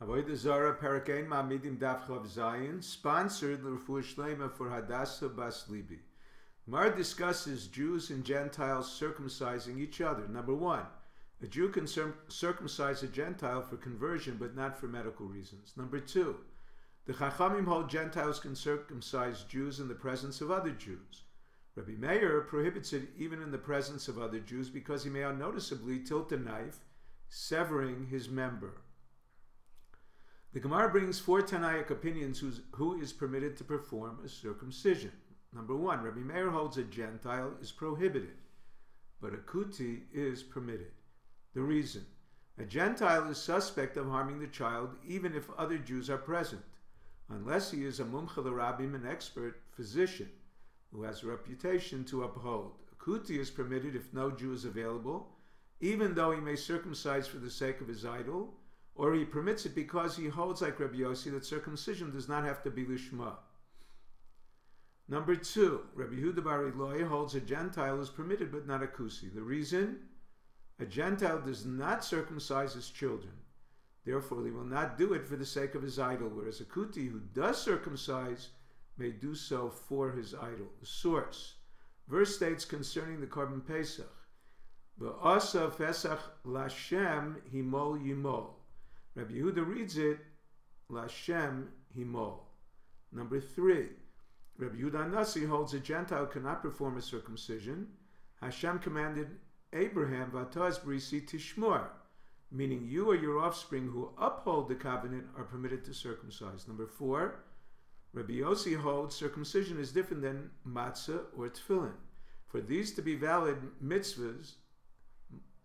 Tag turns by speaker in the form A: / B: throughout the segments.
A: Avodah Zarah, Perek Ma'amidim Daf Zayin, sponsored L'Refuah Shlema for Hadassah Bas Libi. Gemara discusses Jews and Gentiles circumcising each other. Number one, a Jew can circumcise a Gentile for conversion, but not for medical reasons. Number two, the Chachamim hold Gentiles can circumcise Jews in the presence of other Jews. Rabbi Meir prohibits it even in the presence of other Jews because he may unnoticeably tilt a knife, severing his member. The Gemara brings four Tanaic opinions who is permitted to perform a circumcision. Number one, Rabbi Meir holds a Gentile is prohibited, but a Kuti is permitted. The reason, a Gentile is suspect of harming the child even if other Jews are present, unless he is a mumche l'rabbim, an expert physician, who has a reputation to uphold. A Kuti is permitted if no Jew is available, even though he may circumcise for the sake of his idol, or he permits it because he holds, like Rabbi Yossi, that circumcision does not have to be lishma. Number two, Rabbi Yehuda bar Eloi holds a Gentile is permitted but not a kusi. The reason? A Gentile does not circumcise his children. Therefore, he will not do it for the sake of his idol, whereas a kuti who does circumcise may do so for his idol. The source. Verse states concerning the Korban Pesach, V'asa Pesach Lashem Himol Yimol. Rabbi Yehuda reads it, Lashem Himol. Number three, Rabbi Yehuda Nasi holds a Gentile cannot perform a circumcision. Hashem commanded Abraham, Vataz Brisi Tishmor, meaning you or your offspring who uphold the covenant are permitted to circumcise. Number four, Rabbi Yossi holds circumcision is different than matzah or tefillin. For these to be valid mitzvahs,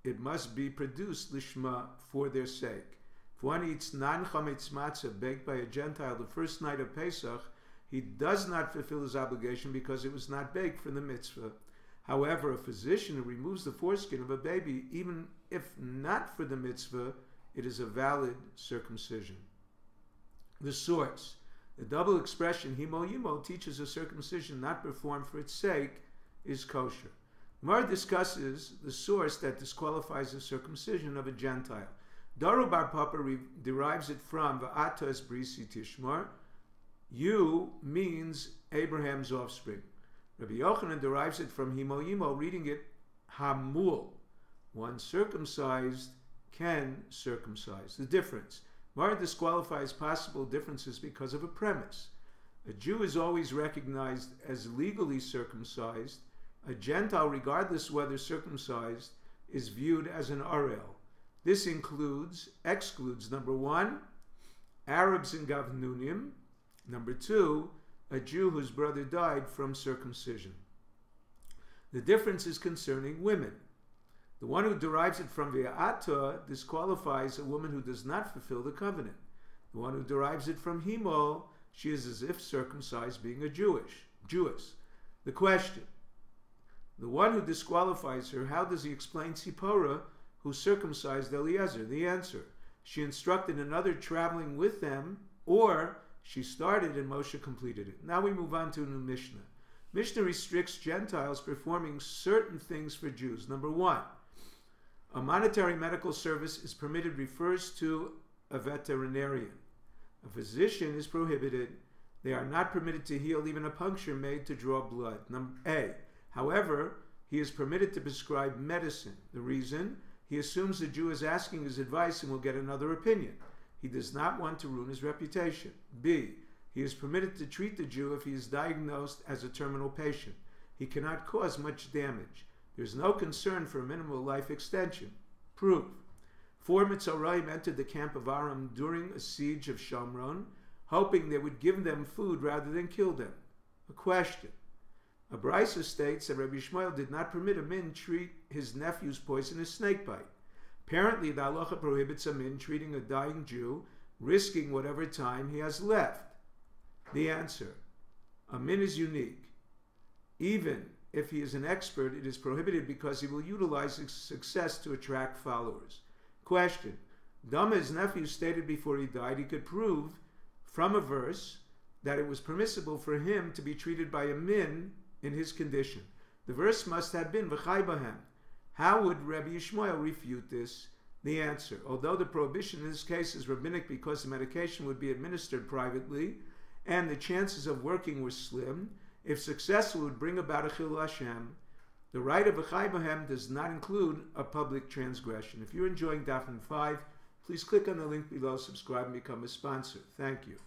A: it must be produced lishma for their sake. If one eats non-chametz matzah baked by a Gentile the first night of Pesach, he does not fulfill his obligation because it was not baked for the mitzvah. However, a physician who removes the foreskin of a baby, even if not for the mitzvah, it is a valid circumcision. The source. The double expression, himo yimo, teaches a circumcision not performed for its sake is kosher. Gemara discusses the source that disqualifies the circumcision of a Gentile. Daru bar Papa derives it from Va'atas Brisi Tishmor. You means Abraham's offspring. Rabbi Yochanan derives it from Himo Yimo, reading it Hamul. One circumcised can circumcise. The difference. Gemara disqualifies possible differences because of a premise. A Jew is always recognized as legally circumcised. A Gentile, regardless whether circumcised, is viewed as an Arel. This excludes, number one, Arabs in Gavnunim. Number two, a Jew whose brother died from circumcision. The difference is concerning women. The one who derives it from Ve'ata disqualifies a woman who does not fulfill the covenant. The one who derives it from Himo, she is as if circumcised, being a Jewess. The question, the one who disqualifies her, how does he explain Tzipora, who circumcised Eliezer? The answer, she instructed another traveling with them, or she started and Moshe completed it. Now we move on to a new Mishnah. Mishnah restricts Gentiles performing certain things for Jews. Number one, a monetary medical service is permitted refers to a veterinarian. A physician is prohibited. They are not permitted to heal even a puncture made to draw blood. Number A. However, he is permitted to prescribe medicine. The reason? He assumes the Jew is asking his advice and will get another opinion. He does not want to ruin his reputation. B. He is permitted to treat the Jew if he is diagnosed as a terminal patient. He cannot cause much damage. There is no concern for a minimal life extension. Proof. 4 Mitzoraim entered the camp of Aram during a siege of Shomron, hoping they would give them food rather than kill them. A question. A Brisa states that Rabbi Shmuel did not permit a min treat his nephew's poisonous snake bite. Apparently, the halacha prohibits a min treating a dying Jew, risking whatever time he has left. The answer, a min is unique. Even if he is an expert, it is prohibited because he will utilize his success to attract followers. Question, Dama's nephew stated before he died he could prove from a verse that it was permissible for him to be treated by a min in his condition. The verse must have been V'chai Bahem. How would Rabbi Yishmael refute this? The answer: although the prohibition in this case is rabbinic because the medication would be administered privately and the chances of working were slim, if successful, it would bring about a chilul Hashem. The right of a chai bohem does not include a public transgression. If you're enjoying Daf 5, please click on the link below, subscribe, and become a sponsor. Thank you.